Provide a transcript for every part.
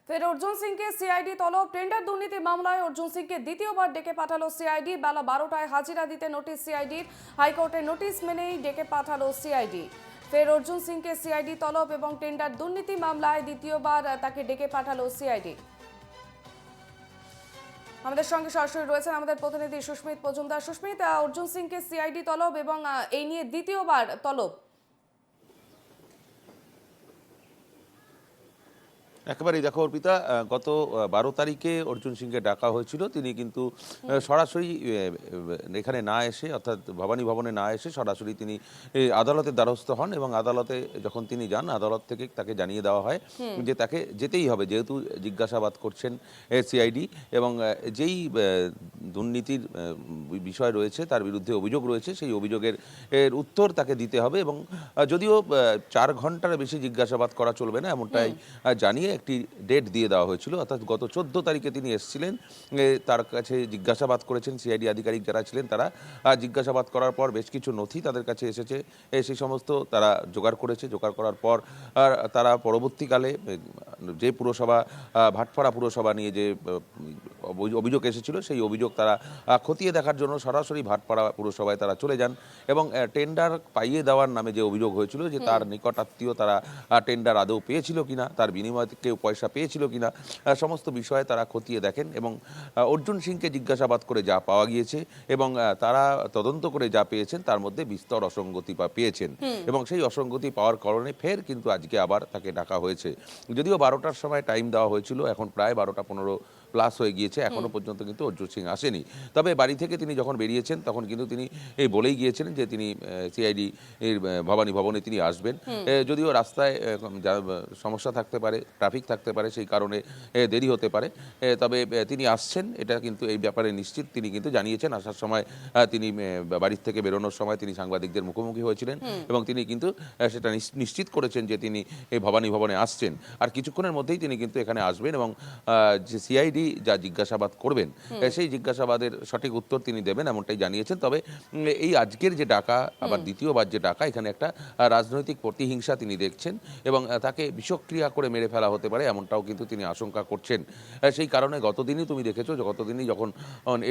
ফের অর্জুন সিংকে সিআইডি তলব। টেন্ডার দুর্নীতি মামলায় অর্জুন সিংকে দ্বিতীয়বার ডেকে পাঠালো সিআইডি। বেলা 12টায় হাজিরা দিতে নোটিশ সিআইডির। হাইকোর্টের নোটিশ মেনেই ডেকে পাঠালো সিআইডি। ফের অর্জুন সিংকে সিআইডি তলব এবং টেন্ডার দুর্নীতি মামলায় দ্বিতীয়বার তাকে ডেকে পাঠালো সিআইডি। আমাদের সঙ্গে সরাসরি রয়েছেন আমাদের প্রতিনিধি সুস্মিত মজুমদার। সুস্মিত, অর্জুন সিংকে সিআইডি তলব এবং এই নিয়ে দ্বিতীয়বার তলব। একেবারেই দেখো অর্পিতা, গত 12 তারিখে অর্জুন সিংকে ডাকা হয়েছিল। তিনি কিন্তু সরাসরি এখানে না এসে, অর্থাৎ ভবানী ভবনে না এসে সরাসরি তিনি আদালতের দ্বারস্থ হন এবং আদালতে যখন তিনি যান, আদালত থেকে তাকে জানিয়ে দেওয়া হয় যে তাকে যেতেই হবে, যেহেতু জিজ্ঞাসাবাদ করছেন সিআইডি এবং যেই দুর্নীতির বিষয় রয়েছে, তার বিরুদ্ধে অভিযোগ রয়েছে, সেই অভিযোগের উত্তর তাকে দিতে হবে। এবং যদিও 4 ঘন্টার বেশি জিজ্ঞাসাবাদ করা চলবে না, এমনটাই জানিয়ে একটি ডেট দিয়ে দেওয়া হয়েছিল। অর্থাৎ গত 14 তারিখে তিনি এসেছিলেন, তার কাছে জিজ্ঞাসাবাদ করেছেন সিআইডি আধিকারিক যারা ছিলেন। তারা জিজ্ঞাসাবাদ করার পর বেশ কিছু নথি তাদের কাছে এসেছে, সেই সমস্ত তারা জোগাড় করেছে। জোগাড় করার পর তারা পরবর্তীকালে যে পুরসভা, ভাটপাড়া পুরসভা নিয়ে যে অভিযোগ এসেছিল, সেই অভিযোগ তারা খতিয়ে দেখার জন্য সরাসরি ভাটপাড়া পুরসভায় তারা চলে যান এবং টেন্ডার পাইয়ে দেওয়ার নামে যে অভিযোগ হয়েছিল যে তার নিকটাত্মীয় তারা টেন্ডার আদৌ পেয়েছিল কিনা, তার বিনিময়ে কেউ পয়সা পেয়েছিল কিনা, সমস্ত বিষয়ে তারা খতিয়ে দেখেন এবং অর্জুন সিংকে জিজ্ঞাসাবাদ করে যা পাওয়া গিয়েছে এবং তারা তদন্ত করে যা পেয়েছেন তার মধ্যে বিস্তর অসঙ্গতি পেয়েছেন এবং সেই অসঙ্গতি পাওয়ার কারণে ফের কিন্তু আজকে আবার তাকে ডাকা হয়েছে। যদিও 12টার সময় টাইম দেওয়া হয়েছিল, এখন প্রায় 12টা 15 প্লাস হয়ে গিয়েছে, এখনো পর্যন্ত কিন্তু অর্জুন সিং আসেনি। তবে বাড়ি থেকে তিনি যখন বেরিয়েছেন তখন কিন্তু তিনি বলেই গিয়েছিলেন যে তিনি সিআইডি এর ভবানী ভবনে তিনি আসবেন। যদিও রাস্তায় সমস্যা থাকতে পারে, ট্রাফিক থাকতে পারে, সেই কারণে দেরি হতে পারে, তবে তিনি আসছেন এটা কিন্তু এই ব্যাপারে নিশ্চিত। তিনি কিন্তু জানিয়েছেন, আসার সময় তিনি বাড়ির থেকে বেরোনোর সময় তিনি সাংবাদিকদের মুখোমুখি হয়েছিলেন এবং তিনি কিন্তু সেটা নিশ্চিত করেছেন যে তিনি এই ভবানী ভবনে আসছেন। আর কিছুক্ষণের মধ্যেই তিনি কিন্তু এখানে আসবেন এবং যে সিআইডি যা জিজ্ঞাসাবাদ করবেন সেই জিজ্ঞাসাবাদের সঠিক উত্তর তিনি দেবেন, এমনটাই জানিয়েছেন। তবে এই আজকের যে ডাকা, আবার দ্বিতীয়বার যে ডাকা, এখানে একটা রাজনৈতিক প্রতিহিংসা তিনি দেখছেন এবং তাকে বিষক্রিয়া করে মেরে ফেলা হতে পারে, এমনটাও কিন্তু তিনি আশঙ্কা করছেন। সেই কারণে গতদিনই তুমি দেখেছো, গতদিনই যখন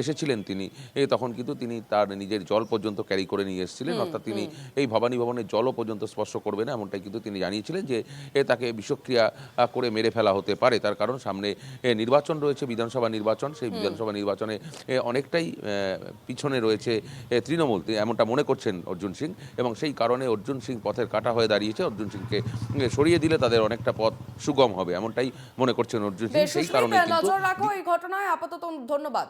এসেছিলেন তিনি, তখন কিন্তু তিনি তার নিজের জল পর্যন্ত ক্যারি করে নিয়ে এসেছিলেন। অর্থাৎ তিনি এই ভবানী ভবনের জলও পর্যন্ত স্পর্শ করবে না, এমনটাই কিন্তু তিনি জানিয়েছিলেন যে তাকে বিষক্রিয়া করে মেরে ফেলা হতে পারে। তার কারণ সামনে নির্বাচন রয়েছে, বিধানসভা নির্বাচন। সেই বিধানসভা নির্বাচনে অনেকটাই পিছনে রয়েছে তৃণমূল, এমনটা মনে করছেন অর্জুন সিং এবং সেই কারণে অর্জুন সিং পথের কাঁটা হয়ে দাঁড়িয়েছে। অর্জুন সিংকে সরিয়ে দিলে তাদের অনেকটা পথ সুগম হবে, এমনটাই মনে করছেন অর্জুন সিং। সেই কারণে নজর রাখো এই ঘটনায়। আপাতত ধন্যবাদ।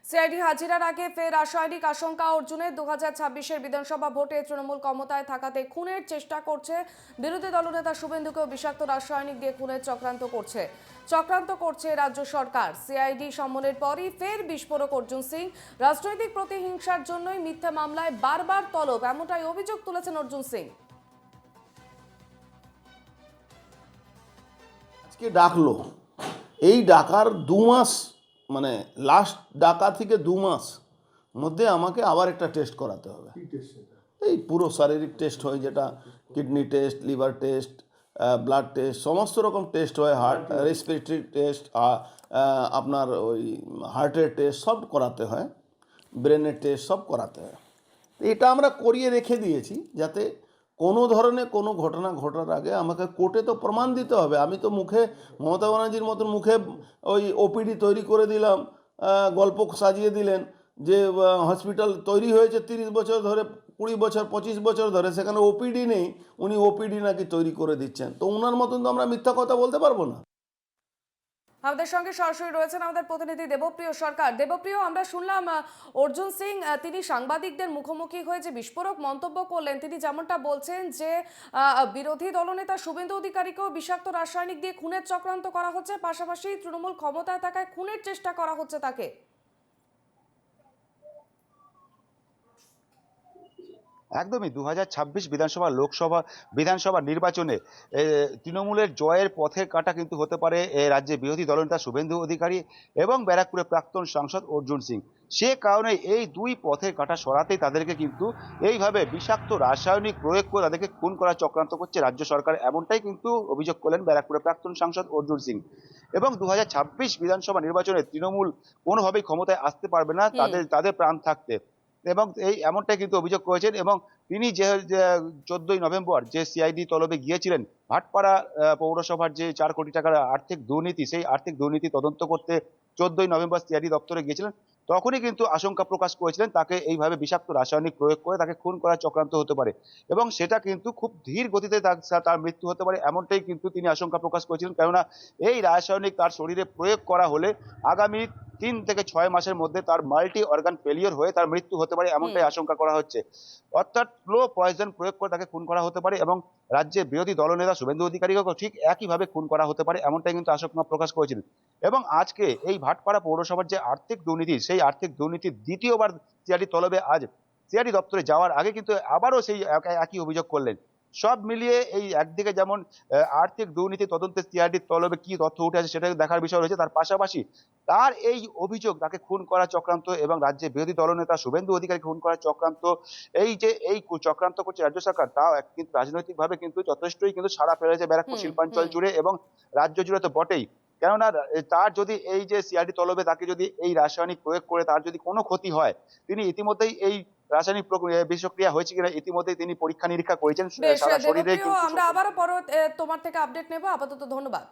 সিআইডি হাজিরার আগে ফের রাসায়নিক আশঙ্কা অর্জুনের। 2026-এর বিধানসভা ভোটে তৃণমূল ক্ষমতায় থাকাতে খুনের চেষ্টা করছে। বিরোধী দলনেতা শুভেন্দুকেও বিষাক্ত রাসায়নিক দিয়ে খুনের চক্রান্ত করছে রাজ্য সরকার। সিআইডি সম্মেলনের পরই ফের বিস্ফোরক অর্জুন সিং। রাজনৈতিক প্রতিহিংসার জন্যই মিথ্যা মামলায় বারবার তলব, এমনটাই অভিযোগ তুলেছেন অর্জুন সিং। আজকে ডাকলো, এই ডাকার 2 মাস, মানে লাস্ট ডাকা থেকে 2 মাস মধ্যে আমাকে আবার একটা টেস্ট করাতে হবে। এই পুরো শারীরিক টেস্ট হয়, যেটা kidney test, liver test, blood test, সমস্ত রকম টেস্ট হয়, হার্ট রেসপিরেটরি টেস্ট, আপনার ওই হার্টের টেস্ট সব করাতে হয়, ব্রেনের টেস্ট সব করাতে হয়। এটা আমরা করিয়ে রেখে দিয়েছি যাতে কোনো ধরনের কোনো ঘটনা ঘটার আগে আমাকে কোর্টে তো প্রমাণ দিতে হবে। আমি তো মুখে মমতা ব্যানার্জির মতন মুখে ওই ওপিডি তৈরি করে দিলাম, গল্প সাজিয়ে দিলেন যে হসপিটাল তৈরি হয়েছে 30 বছর ধরে, 20 বছর 25 বছর ধরে, সেখানে ওপিডি নেই, উনি ওপিডি নাকি তৈরি করে দিচ্ছেন। তো ওনার মতন তো আমরা মিথ্যা কথা বলতে পারবো না। আমাদের সঙ্গে সরাসরি রয়েছেন আমাদের প্রতিনিধি দেবপ্রিয় সরকার। দেবপ্রিয়, আমরা শুনলাম অর্জুন সিং তিনি সাংবাদিকদের মুখোমুখি হয়ে যে বিস্ফোরক মন্তব্য করলেন, তিনি যেমনটা বলছেন যে বিরোধী দলনেতা শুভেন্দু অধিকারীকেও বিষাক্ত রাসায়নিক দিয়ে খুনের চক্রান্ত করা হচ্ছে, পাশাপাশি তৃণমূল ক্ষমতায় থাকায় খুনের চেষ্টা করা হচ্ছে তাকে। একদমই 2026 বিধানসভা নির্বাচনে তৃণমূলের জয়ের পথের কাঁটা কিন্তু হতে পারে রাজ্যে বিরোধী দলনেতা শুভেন্দু অধিকারী এবং ব্যারাকপুরের প্রাক্তন সাংসদ অর্জুন সিং। সে কারণে এই দুই পথের কাঁটা সরাতেই তাদেরকে কিন্তু এইভাবে বিষাক্ত রাসায়নিক প্রয়োগ করে তাদেরকে খুন করার চক্রান্ত করছে রাজ্য সরকার, এমনটাই কিন্তু অভিযোগ করলেন ব্যারাকপুরের প্রাক্তন সাংসদ অর্জুন সিং। এবং 2026 বিধানসভা নির্বাচনে তৃণমূল কোনোভাবেই ক্ষমতায় আসতে পারবে না তাদের তাদের প্রাণ থাকতে, এবং এই এমনটাই কিন্তু অভিযোগ করেছেন। এবং তিনি যে 14ই নভেম্বর যে সিআইডি তলবে গিয়েছিলেন ভাটপাড়া পৌরসভার যে 4 কোটি টাকার আর্থিক দুর্নীতি, সেই আর্থিক দুর্নীতি তদন্ত করতে 14ই নভেম্বর সিআইডি দপ্তরে গিয়েছিলেন, তখনই কিন্তু আশঙ্কা প্রকাশ করেছিলেন তাকে এইভাবে বিষাক্ত রাসায়নিক প্রয়োগ করে তাকে খুন করার চক্রান্ত হতে পারে এবং সেটা কিন্তু খুব ধীর গতিতে তার মৃত্যু হতে পারে, এমনটাই কিন্তু তিনি আশঙ্কা প্রকাশ করেছিলেন। কেননা এই রাসায়নিক তার শরীরে প্রয়োগ করা হলে আগামী 3 থেকে 6 মাসের মধ্যে তার মাল্টি অর্গান ফেলিওর হয়ে তার মৃত্যু হতে পারে, এমনটাই আশঙ্কা করা হচ্ছে। অর্থাৎ স্লো পয়জন প্রয়োগ করে তাকে খুন করা হতে পারে এবং রাজ্যের বিরোধী দলনেতা শুভেন্দু অধিকারীকেও ঠিক একইভাবে খুন করা হতে পারে, এমনটাই কিন্তু আশঙ্কা প্রকাশ করেছিলেন। এবং আজকে এই ভাটপাড়া পৌরসভার যে আর্থিক দুর্নীতি, সেই আর্থিক দুর্নীতির দ্বিতীয়বার সিআইডি তলবে আজ সিআইডি দপ্তরে যাওয়ার আগে কিন্তু আবারও সেই একই অভিযোগ করলেন। সব মিলিয়ে এই একদিকে যেমন আর্থিক দুর্নীতি তদন্তে সিআইডির তলবে কি তথ্য উঠে আসে সেটা দেখার বিষয় রয়েছে, তার পাশাপাশি তার এই অভিযোগ তাকে খুন করার চক্রান্ত এবং রাজ্যের বিরোধী দলনেতা শুভেন্দু অধিকারী খুন করার চক্রান্ত, এই যে এই চক্রান্ত করছে রাজ্য সরকার, তাও কিন্তু রাজনৈতিকভাবে কিন্তু যথেষ্টই কিন্তু সাড়া ফেলেছে ব্যারাকপুর শিল্পাঞ্চল জুড়ে এবং রাজ্য জুড়ে তো বটেই। কেননা তার যদি এই যে সিআইডি তলবে তাকে যদি এই রাসায়নিক প্রয়োগ করে তার যদি কোনো ক্ষতি হয়, তিনি ইতিমধ্যেই এই রাসায়নিক বিষক্রিয়া হয়েছে কিনা ইতিমধ্যেই তিনি পরীক্ষা নিরীক্ষা করেছেন বেশ সারা শরীরে দেবপ্রিয়, কিন্তু। আমরা আবারও পরে তোমার থেকে আপডেট নেব। আপাতত ধন্যবাদ।